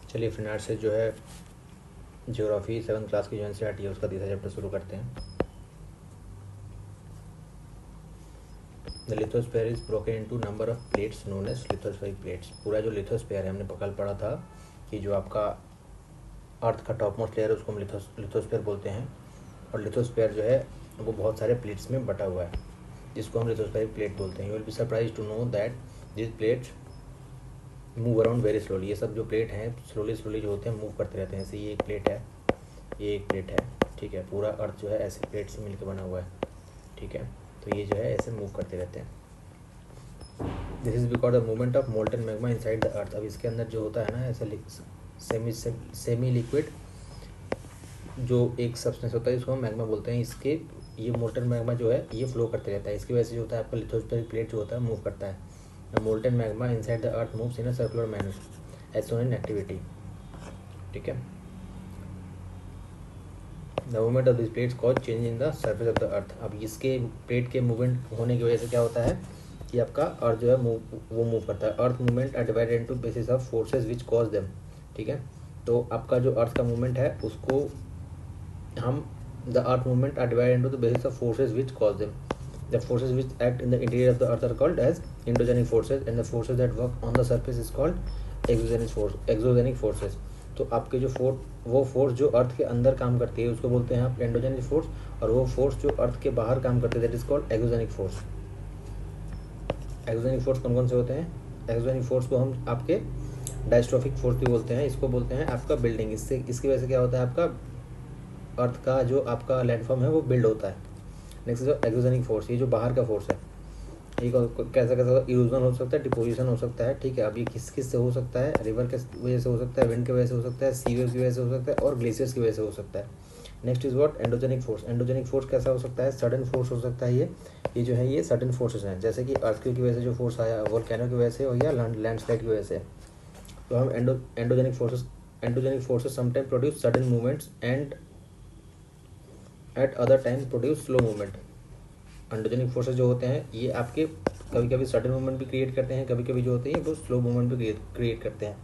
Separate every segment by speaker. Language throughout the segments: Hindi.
Speaker 1: चलिए फिनार्ड से जो है ज्योग्राफी 7th क्लास की जो NCERT है उसका 10 चैप्टर शुरू करते हैं। The lithosphere is broken into number of plates known as lithospheric plates. पूरा जो लिथोस्फीयर है, हमने कल पढ़ा था कि जो आपका अर्थ का टॉप मोस्ट लेयर है उसको हम लिथोस्फीयर बोलते हैं, और लिथोस्फीयर जो है वो बहुत सारे प्लेट्स में बटा हुआ है जिसको हम लिथोस्फेरिक प्लेट बोलते हैं। You will be surprise to know that this plates move around very slowly. ये सब जो प्लेट हैं स्लोली जो होते हैं मूव करते रहते हैं। जैसे ये एक प्लेट है, ये एक प्लेट है, ठीक है। पूरा अर्थ जो है ऐसे प्लेट से मिलकर बना हुआ है, ठीक है। तो ये जो है ऐसे मूव करते रहते हैं। This is because the movement of molten magma inside the earth. अब इसके अंदर जो होता है ना ऐसे सेमी लिक्विड जो एक सब्सटेंस होता है इसको हम मैग्मा बोलते हैं। इसके ये मोल्टन मैग्मा जो है ये फ्लो करते रहता है। इसकी वजह से जो होता है आपका लिथोस्फेरिक प्लेट जो होता है मूव करता है। The molten magma inside the earth moves in a circular manner as shown in activity, ठीक है। The movement of this plates cause change in the surface of the earth. अब इसके प्लेट के मूवमेंट होने की वजह से क्या होता है कि आपका अर्थ जो है वो मूव करता है। Earth movement are divided into basis of forces which cause them, ठीक है। तो आपका जो अर्थ का मूवमेंट है उसको हम the earth movement are divided into the basis of forces which cause them. The forces which act in the interior of the earth are called as endogenic forces and the forces that work on the surface is called exogenic forces. तो आपके जो वो फोर्स जो अर्थ के अंदर काम करती है उसको बोलते हैं आप एंडोजेनिक फोर्स, और वो फोर्स जो अर्थ के बाहर काम करते हैं that is called exogenic force. Exogenic force कौन कौन से होते हैं? एक्सोजेनिक फोर्स को हम आपके डायस्ट्रोफिक फोर्स भी बोलते हैं। इसको बोलते हैं आपका बिल्डिंग। इसकी वजह से क्या होता है आपका अर्थ का जो आपका लैंडफॉर्म है वो बिल्ड होता है। नेक्स्ट जो एक्सोजेनिक फोर्स, ये जो बाहर का फोर्स है, ये कैसा कैसा इरोजन हो सकता है, डिपोजिशन हो सकता है, ठीक है। अब ये किस किस से हो सकता है? रिवर के वजह से हो सकता है, विंड की वजह से हो सकता है, सी वेव की वजह से हो सकता है, और ग्लेशियर्स की वजह से हो सकता है। Next is what? Endogenic force. Endogenic force कैसा हो सकता है? सडन फोर्स हो सकता है। ये जो है ये सडन फोर्सेस हैं, जैसे कि अर्थक्वेक की वजह से जो फोर्स आया वोल्केनो की वजह से, और या लैंडस्लाइड की वजह से। तो हम endogenic forces sometime produce sudden movements and eight other time produce slow movement. Endogenic forces जो होते हैं ये आपके कभी कभी सडन मूवमेंट भी क्रिएट करते हैं, कभी कभी जो होते हैं वो स्लो मूवमेंट भी क्रिएट करते हैं।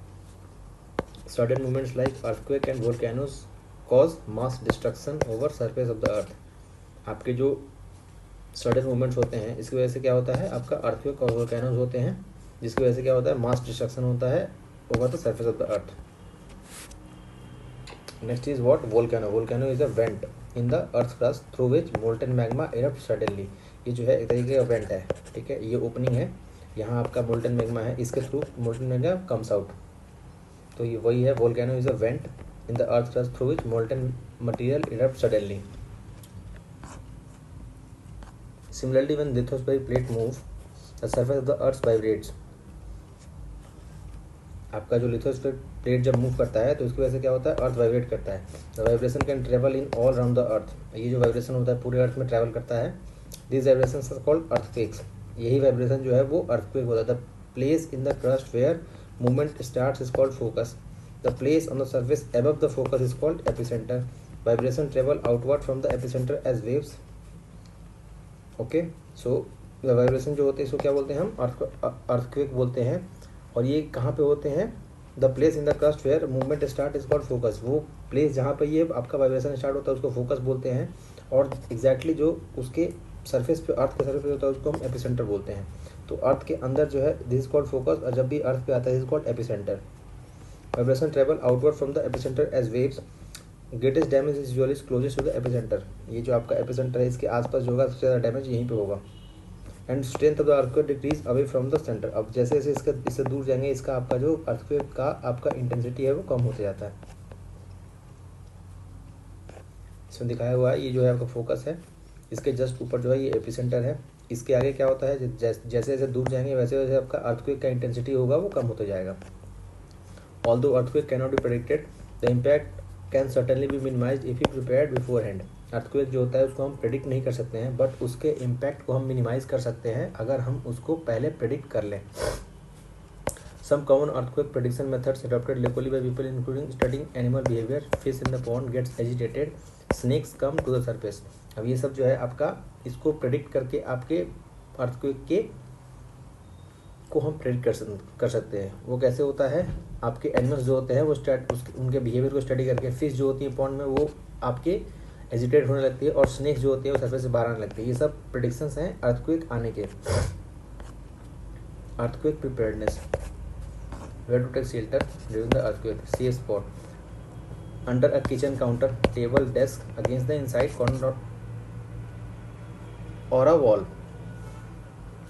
Speaker 1: Sudden movements like earthquake and volcanoes cause mass destruction over surface of the अर्थ। आपके जो सडन मूवमेंट्स होते हैं इसकी वजह से क्या होता है आपका अर्थक्वेक और वोल्केनोस होते हैं, जिसकी वजह से क्या होता है मास डिस्ट्रक्शन होता है over the surface of the earth. Next is what? Volcano. Volcano is a went in the earth crust through which molten magma erupt suddenly. ये जो है एक तरीके का वेंट है, ठीक है। ये ओपनिंग है, यहाँ आपका मोल्टन मैग्मा है, इसके through molten magma comes out. तो ये वही है, volcano is a went in the earth crust through which molten material erupt suddenly. Similarly when lithospheric plate move the surface of the earth vibrates. आपका जो लिथोस्फेरिक प्लेट जब मूव करता है तो इसकी वजह से क्या होता है अर्थ वाइब्रेट करता है। The vibration can travel in all around the earth. ये जो वाइब्रेशन होता है पूरे अर्थ में ट्रैवल करता है। This vibration are called earthquakes. यही वाइब्रेशन जो है वो अर्थक्वेक होता है। The place in the crust where movement starts is called focus. The place on the surface above the focus is called epicentre. Vibration travel outward from the epicentre as waves. Okay, so the vibration जो होते हैं इसको क्या बोलते हैं हम? अर्थक्वेक बोलते हैं। और ये कहाँ पे होते हैं? The place in the crust where movement start is called focus. वो प्लेस जहाँ पे ये आपका वाइब्रेशन स्टार्ट होता है उसको फोकस बोलते हैं, और एग्जैक्टली जो उसके सरफेस पे अर्थ के सरफेस पे होता है उसको हम एपिसेंटर बोलते हैं। तो अर्थ के अंदर जो है दिस इज कॉल्ड फोकस, और जब भी अर्थ पे आता है this is called epicentre. Vibration travel outward from the epicentre as waves. Greatest damage is usually closest to the epicentre. ये जो आपका एपिसेंटर है इसके आसपास जो होगा सबसे ज़्यादा डैमेज यहीं पे होगा। And strength of the earthquake decrease away from the centre. अब जैसे जैसे इससे दूर जाएंगे इसका आपका जो अर्थक्वेक का आपका इंटेंसिटी है वो कम होते जाता है। इसमें दिखाया हुआ है ये जो है आपका फोकस है, इसके जस्ट ऊपर जो है ये एपिसेंटर है। इसके आगे क्या होता है जैसे जैसे दूर जाएंगे वैसे वैसे आपका अर्थक्वेक का इंटेंसिटी होगा वो कम होते जाएगा। Although earthquake can not be predicted, the impact can certainly B minimised if you prepared before hand. Earthquake जो होता है उसको हम प्रेडिक्ट नहीं कर सकते हैं, बट उसके इम्पैक्ट को हम मिनिमाइज कर सकते हैं अगर हम उसको पहले प्रेडिक्ट कर लें। Some common earthquake prediction methods adopted locally by people including studying animal behavior, fish in the pond gets agitated, snakes come to the surface। अब ये सब जो है आपका इसको प्रेडिक्ट करके आपके अर्थक्वेक के को हम प्रेडिक्ट कर सकते हैं। वो कैसे होता है, आपके एनिमल्स जो होते हैं वो उनके बिहेवियर को स्टडी करके, फिश जो होती है पॉन्ड में वो आपके एजिटेट होने लगती है, और स्नेक्स जो होती है वो सरफेस से बाहर आने लगती है। ये सब प्रेडिक्शंस हैं अर्थक्वेक आने के। Earthquake preparedness, where to take shelter during the earthquake, safe spot under a kitchen counter, table, desk, against the inside corner or a wall.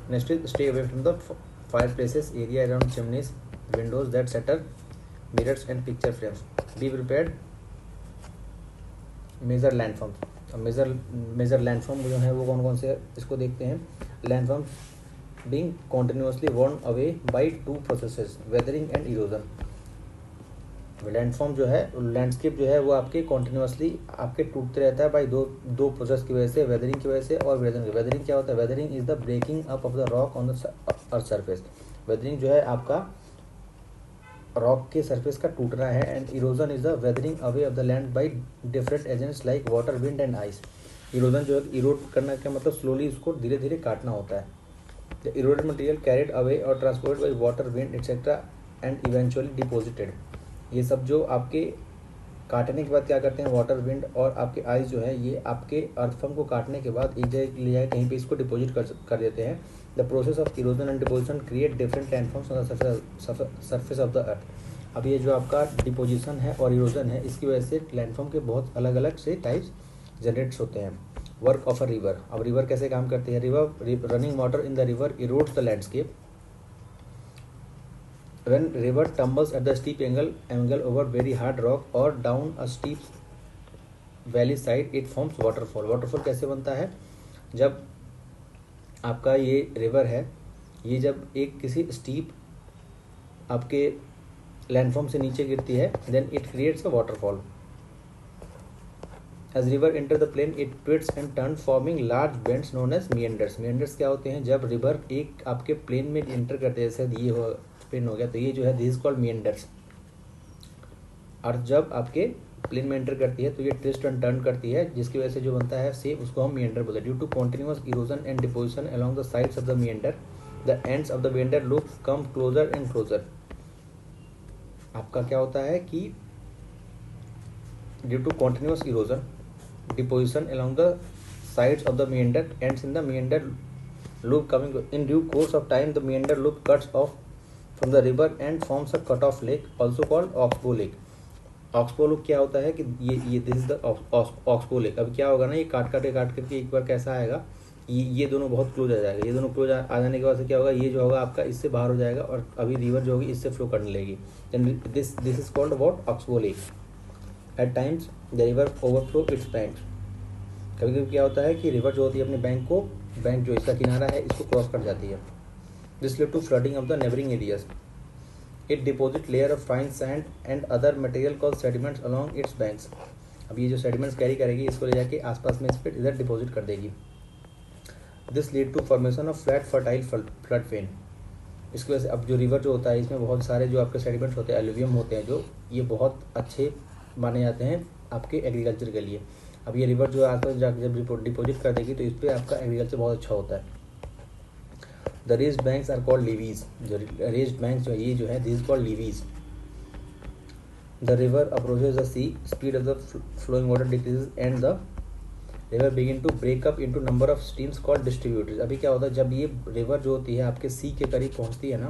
Speaker 1: Next is stay away from the fireplaces, area around chimneys, windows that shatter mirrors and picture frames. Be prepared. Measure landforms. अब मेजर लैंडफॉर्म जो है वो कौन कौन से, इसको देखते हैं। Landform being continuously worn away by two processes, weathering and erosion. Landform जो है, लैंडस्केप जो है वो आपके कॉन्टिन्यूसली आपके टूटते रहता है बाई दो प्रोसेस की वजह से, वेदरिंग की वजह से और इरोजन की। वेदरिंग क्या होता है, weathering is the breaking up of the rock on the earth surface. Weathering जो है आपका रॉक के सरफेस का टूटना है, and erosion is the weathering away of the land by different agents like water, wind and ice. Erosion जो है, इरोड करना का मतलब स्लोली उसको धीरे धीरे काटना होता है। The eroded material carried away और transported by water, wind etcetera and eventually deposited. ये सब जो आपके काटने के बाद क्या करते हैं, वाटर, विंड और आपके आइस जो है, ये आपके अर्थफॉर्म को काटने के बाद एक जगह ले जाए कहीं पे इसको डिपॉजिट कर देते हैं। The process of erosion and deposition create different landforms on the surface of the earth. अब ये जो आपका डिपोजिशन है और इरोजन है, इसकी वजह से लैंडफॉर्म के बहुत अलग अलग से टाइप्स जनरेट्स होते हैं। वर्क ऑफ अ रिवर, अब रिवर कैसे काम करती है, river running water in the river erodes the landscape. When river tumbles at the steep angle over very hard rock or down a steep valley side, it forms waterfall. Waterfall कैसे बनता है, जब आपका ये रिवर है, ये जब एक किसी स्टीप आपके लैंडफॉर्म से नीचे गिरती है, then it creates a waterfall. As river enter the plain, it twists and turns, forming large bends known as meanders. Meanders क्या होते हैं, जब रिवर एक आपके प्लेन में एंटर करते हैं, जैसे ये हो प्लेन हो गया, तो ये जो है दिस इज कॉल्ड meanders। और जब आपके प्लेन में एंटर करती है तो ये ट्विस्ट एंड टर्न करती है, जिसकी वजह से जो बनता है से उसको हम meander बोलते हैं। Due to continuous erosion and deposition along the sides of the meander, the ends of the meander loop come closer and closer। आपका क्या होता है कि due to continuous erosion deposition along the sides of the meander, ends in the meander loop coming in due course of time, the meander loop cuts off from the river and forms a cut off lake, also called oxbow lake। oxbow lake क्या होता है कि ये this is the oxbow lake। अब क्या होगा ना, ये काट करके एक बार कैसा आएगा, ये दोनों बहुत क्लोज आ जाएगा। ये दोनों क्लोज आ जाने के बाद से क्या होगा, ये जो होगा आपका इससे बाहर हो जाएगा और अभी रिवर जो होगी इससे फ्लो करने लगेगी। This is called what, oxbow lake। At times the river overflow its bank. कभी कभी क्या होता है कि रिवर जो होती है अपने बैंक जो इसका किनारा है इसको क्रॉस कर जाती है। This lead to flooding of the neighbouring areas. It deposit layer of fine sand and other material called sediments along its banks. अब ये जो सेडिमेंट्स कैरी करेगी इसको ले जाके आसपास में इस पर इधर डिपोजिट कर देगी। This lead to formation of flat fertile flood plain. इसकी वजह से अब जो रिवर जो होता है इसमें बहुत सारे जो आपके सेडिमेंट्स होते हैं, एलुवियम होते हैं, जो ये बहुत अच्छे माने जाते हैं आपके एग्रीकल्चर के लिए। अब ये रिवर जो आसपास जाकर जब डिपोजिट कर देगी तो इस पर आपका एग्रीकल्चर बहुत अच्छा होता है। The raised banks are called levees. जो रेज्ड बैंक्स जो ये जो है this is called levees. The river approaches the sea, speed of the flowing water decreases and the river begin to break up into number of streams called distributors. अभी क्या होता है, जब ये रिवर जो होती है आपके सी के करीब पहुंचती है ना,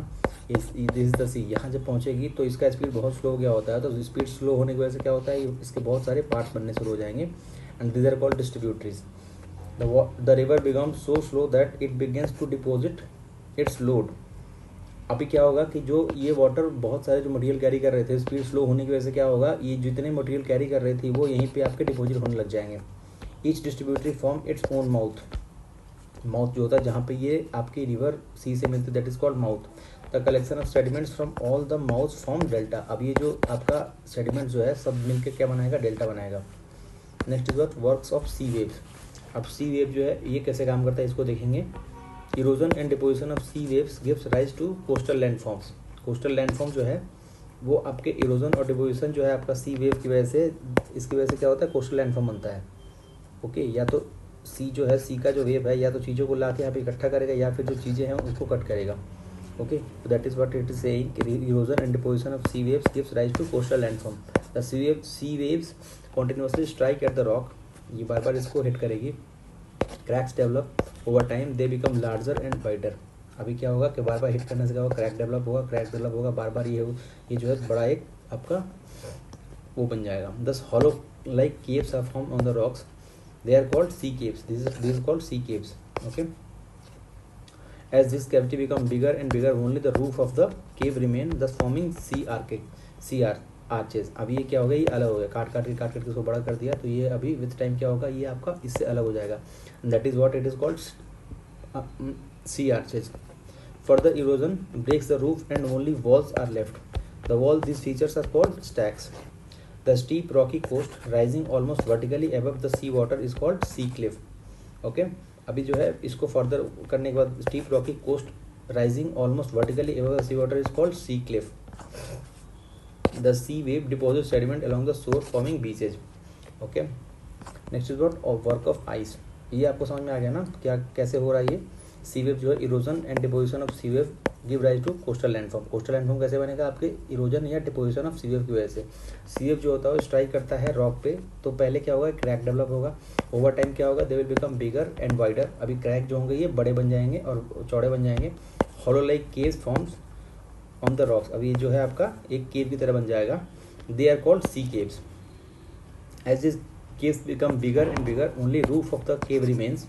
Speaker 1: दिस इज द सी, यहाँ जब पहुंचेगी तो इसका स्पीड बहुत स्लो हो गया होता है। तो स्पीड स्लो होने की वजह से क्या होता है, इसके बहुत सारे पार्ट्स बनने शुरू हो जाएंगे, and this are called distributaries. The river becomes so slow that it begins to deposit its load. अभी क्या होगा कि जो ये वाटर बहुत सारे जो मटेरियल कैरी कर रहे थे, स्पीड स्लो होने की वजह से क्या होगा, ये जितने मटेरियल कैरी कर रहे थे वो यहीं पे आपके डिपोजिट होने लग जाएंगे। Each distributary form its own mouth जो होता है जहाँ पे ये आपकी रिवर सी से मिलती है, that is called mouth. The collection of sediments from all the mouths form delta. अब ये जो आपका सेडिमेंट जो है सब मिलकर क्या बनाएगा, डेल्टा बनाएगा। Next is what, works of sea waves. अब सी वेव जो है ये कैसे काम करता है इसको देखेंगे। Erosion and deposition of sea waves gives rise to coastal landforms. Coastal landform जो है वो आपके इरोजन और डिपोजिशन जो है आपका सी वेव की वजह से, इसकी वजह से क्या होता है, कोस्टल लैंडफॉर्म बनता है। ओके, या तो सी जो है, सी का जो वेव है या तो चीज़ों को ला के यहाँ पे इकट्ठा करेगा या फिर जो चीज़ें हैं उसको कट करेगा। Okay, so that is what it is saying. Erosion and deposition of sea waves gives rise to coastal landform. The sea waves continuously strike at the rock. ये बार बार इसको हिट करेगी. Cracks develop over time. They become larger and wider. अभी क्या होगा कि बार बार हिट करने से क्या होगा, क्रैक डेवलप होगा, क्रैक डेवलप होगा, बार बार ये जो है बड़ा एक आपका वो बन जाएगा. Thus hollow like caves are formed on the rocks. They are called sea caves. This is called sea caves. Okay. As this cavity become bigger and bigger, only the roof of the cave remain, thus forming sea arches. अभी ये क्या होगा, ये अलग हो गया, काट के इसको बड़ा कर दिया, तो ये अभी विथ टाइम क्या होगा, ये आपका इससे अलग हो जाएगा. That is what it is called sea arches. Further erosion breaks the roof and only walls are left. The walls, these features are called stacks. The steep rocky coast rising almost vertically above the sea water is called sea cliff. Okay. अभी जो है इसको फर्दर करने के बाद steep rocky coast rising almost vertically above the sea water is called sea cliff. The sea wave deposit sediment along the shore forming beaches. Okay. Next is what work of ice. ये आपको समझ में आ गया ना क्या कैसे हो रहा है. ये सी वेव जो है erosion and deposition of sea wave give rise to coastal landform. Coastal landform कैसे बनेगा, आपके इरोजन या डिपोजिशन ऑफ सी वेव की वजह से. सी वेव जो होता है वो स्ट्राइक करता है रॉक पे, तो पहले क्या होगा, क्रैक डेवलप होगा. ओवर टाइम क्या होगा, they will become bigger and wider. अभी क्रैक जो होंगे ये बड़े बन जाएंगे और चौड़े बन जाएंगे. Hollow like caves forms on the rocks. अभी ये जो है आपका एक केव की तरह बन जाएगा. They are called sea caves. As this caves become bigger and bigger, only roof of the cave remains,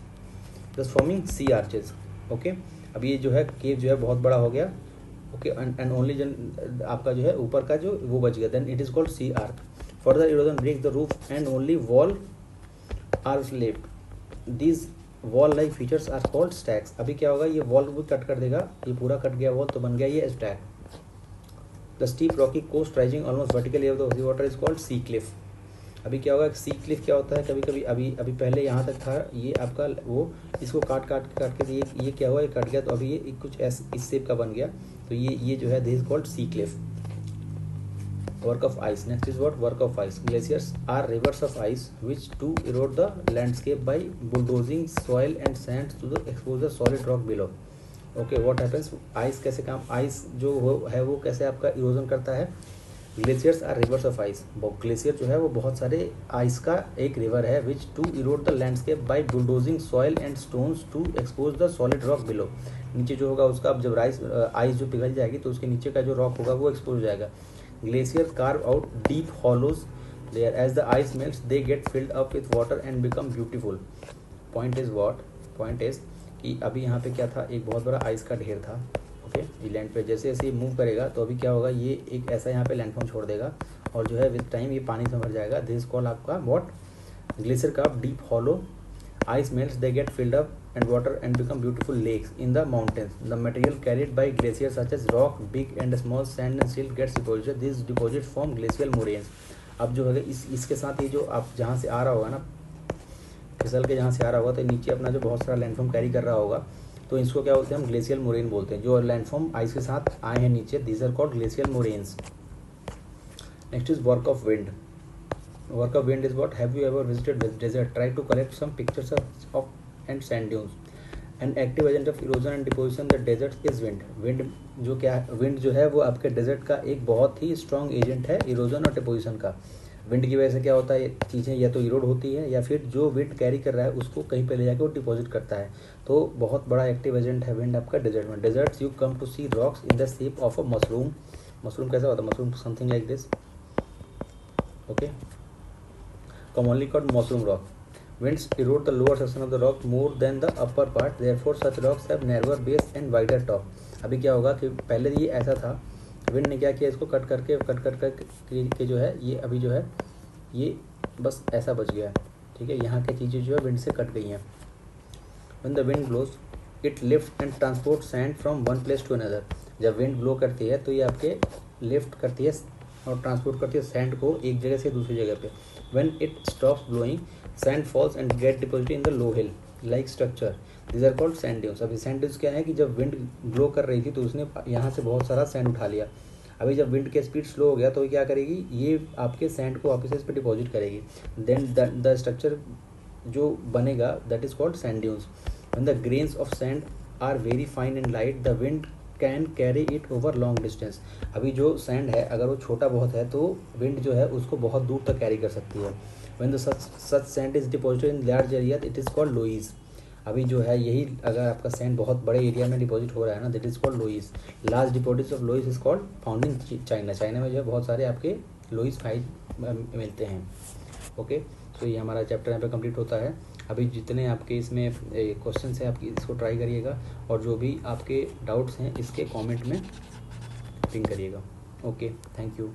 Speaker 1: thus forming sea arches. Okay. अब ये जो है केव जो है बहुत बड़ा हो गया. ओके. एंड ओनली जन आपका जो है ऊपर का जो वो बच गया, then it is called sea arch. Further erosion break the roof and only wall are left. These wall like features are called stacks. अभी क्या होगा, ये वॉल भी कट कर देगा, ये पूरा कट गया वॉल, तो बन गया ये stack. The steep rocky coast rising almost vertically above the water is called sea cliff. अभी क्या होगा, सी क्लिफ क्या होता है, कभी कभी अभी पहले यहाँ तक था ये आपका वो, इसको काट के ये क्या हुआ, ये कट गया, तो अभी ये कुछ इस शेप का बन गया, तो ये जो है this is called sea cliff. Work of ice. Next is what work of ice. Glaciers are rivers of ice which to erode the landscape by bulldozing soil and sand to the expose the solid rock below. Okay. What happens, ice कैसे काम, आइस जो है वो कैसे आपका इरोजन करता है. Glaciers are rivers of ice. Glacier जो है वो बहुत सारे आइस का एक रिवर है which to erode the landscape by bulldozing soil and stones to expose the solid rock below. नीचे जो होगा उसका, अब जब आइस जो पिघल जाएगी तो उसके नीचे का जो रॉक होगा वो एक्सपोज हो जाएगा. Glacier carve out deep hollows there. As the ice melts they get filled up with water and become beautiful. Point is कि अभी यहाँ पे क्या था, एक बहुत बड़ा आइस का ढेर था. ओके. ये लैंड पे जैसे जैसे ये मूव करेगा तो अभी क्या होगा, ये एक ऐसा यहाँ पे लैंडफॉर्म छोड़ देगा और जो है विद टाइम ये पानी से भर जाएगा. दिस कॉल आपका व्हाट ग्लेशियर का deep hollow. Ice melts they get filled up and water and become beautiful lakes in the mountains. The material carried by glaciers such as rock, big and small sand and silt gets deposited. These deposits form glacial moraines. अब जो है इसके साथ ये जो आप जहाँ से आ रहा होगा ना, फिसल के जहाँ से आ रहा होगा, तो नीचे अपना जो बहुत सारा लैंडफॉर्म कैरी कर रहा होगा, तो इसको क्या बोलते हैं हम, ग्लेशियल मोरेन बोलते हैं. जो लैंडफॉर्म आइस के साथ आए हैं नीचे, these are called glacial moraines. Next is work of wind. Work of wind is what, have you ever visited the desert? Try to collect some pictures of and sand dunes. An active agent of erosion and deposition the desert is wind. Wind जो है वो आपके डेजर्ट का एक बहुत ही स्ट्रॉन्ग एजेंट है इरोजन और डिपोजिशन का. विंड की वजह से क्या होता है, चीज़ें या तो इरोड होती है या फिर जो विंड कैरी कर रहा है उसको कहीं पे ले जाकर वो डिपॉजिट करता है. तो बहुत बड़ा एक्टिव एजेंट है विंड आपका डेजर्ट में. Deserts you come to see rocks in the shape of a mushroom. Mushroom कैसा होता है, mushroom something like this. Okay. Commonly called mushroom rock. Winds erode the lower section of the rock more than the upper part. Therefore, such rocks have narrower base and wider top. अभी क्या होगा कि पहले ये ऐसा था, विंड ने क्या किया, इसको कट करके जो है ये अभी जो है ये बस ऐसा बच गया है. ठीक है. यहाँ की चीज़ें जो है विंड से कट गई हैं. When the wind blows, it lifts and transports sand from one place to another. जब विंड ब्लो करती है तो ये आपके लिफ्ट करती है और ट्रांसपोर्ट करती है सैंड को एक जगह से दूसरी जगह पे. When it stops blowing, sand falls and get deposited in the low hill like structure. These are called sand dunes. अभी sand dunes क्या है कि जब विंड ब्लो कर रही थी तो उसने यहाँ से बहुत सारा सैंड उठा लिया. अभी जब विंड के स्पीड स्लो हो गया तो ये क्या करेगी, ये आपके सैंड को वापस इस पर डिपॉजिट करेगी. देन द स्ट्रक्चर जो बनेगा that is called sand dunes. When the grains of sand are very fine and light, the wind can carry it over long distance. अभी जो सैंड है अगर वो छोटा बहुत है तो विंड जो है उसको बहुत दूर तक कैरी कर सकती है। When the such sand is deposited in large area it is called loess. अभी जो है यही अगर आपका सैंड बहुत बड़े एरिया में डिपॉजिट हो रहा है ना, that is called loess. Large deposits of loess is called found in China. China में जो है बहुत सारे आपके लोइज मिलते हैं। ओके, तो ये हमारा चैप्टर यहाँ पे कंप्लीट होता है। अभी जितने आपके इसमें क्वेश्चंस हैं आपकी इसको ट्राई करिएगा, और जो भी आपके डाउट्स हैं इसके कमेंट में पिंग करिएगा। Okay, thank you.